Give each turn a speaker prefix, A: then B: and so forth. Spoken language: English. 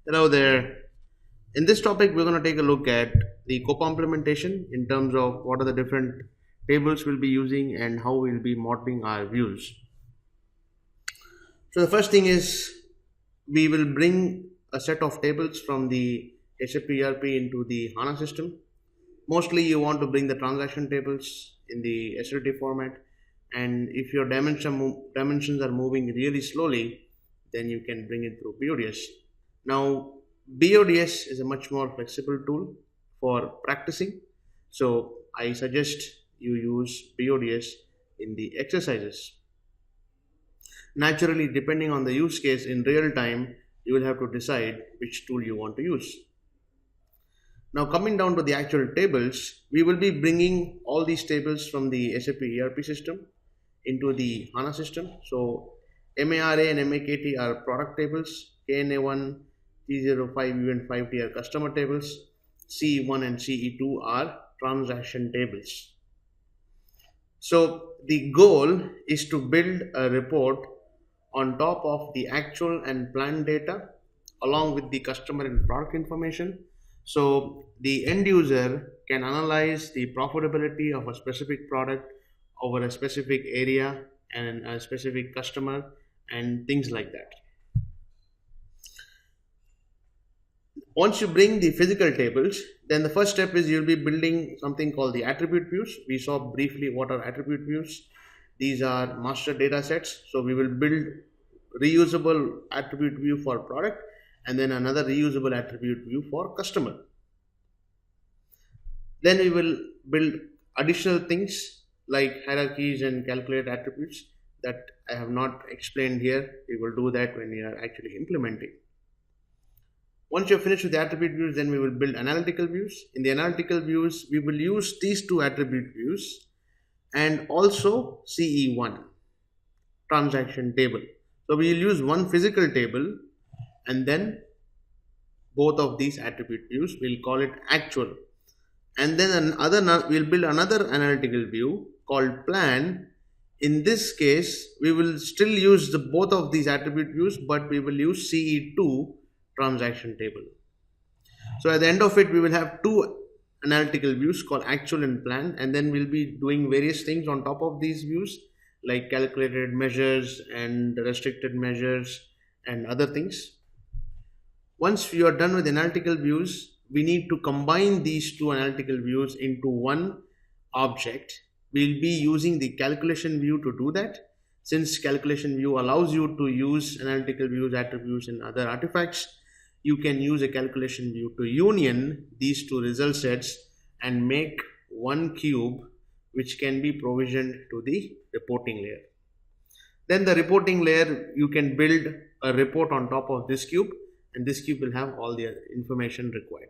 A: Hello there. In this topic, we're going to take a look at the COPA implementation in terms of what are the different tables we'll be using and how we'll be modeling our views. So the first thing is we will bring a set of tables from the SAP ERP into the HANA system. Mostly you want to bring the transaction tables in the SLT format, and if your dimensions are moving really slowly, then you can bring it through BODS. Now, BODS is a much more flexible tool for practicing, so I suggest you use BODS in the exercises. Naturally, depending on the use case in real time, you will have to decide which tool you want to use. Now, coming down to the actual tables, we will be bringing all these tables from the SAP ERP system into the HANA system. So, MARA and MAKT are product tables, KNA1, T05U and 5T are customer tables, CE1 and CE2 are transaction tables. So, the goal is to build a report on top of the actual and planned data along with the customer and product information, so the end user can analyze the profitability of a specific product over a specific area and a specific customer and things like that. Once you bring the physical tables, then the first step is you'll be building something called the attribute views. We saw briefly what are attribute views. These are master data sets. So we will build reusable attribute view for product and then another reusable attribute view for customer. Then we will build additional things like hierarchies and calculate attributes that I have not explained here. We will do that when we are actually implementing. Once you're finished with the attribute views, then we will build analytical views. In the analytical views, we will use these two attribute views and also CE1 transaction table. So we will use one physical table and then both of these attribute views, we'll call it actual. And then we'll build another analytical view called plan. In this case, we will still use both of these attribute views, but we will use CE2 transaction table. So at the end of it, we will have two analytical views called actual and plan, and then we'll be doing various things on top of these views like calculated measures and restricted measures and other things. Once you are done with analytical views, we need to combine these two analytical views into one object. We'll be using the calculation view to do that. Since calculation view allows you to use analytical views, attributes and other artifacts, you can use a calculation view to union these two result sets and make one cube which can be provisioned to the reporting layer. Then the reporting layer, you can build a report on top of this cube, and this cube will have all the information required.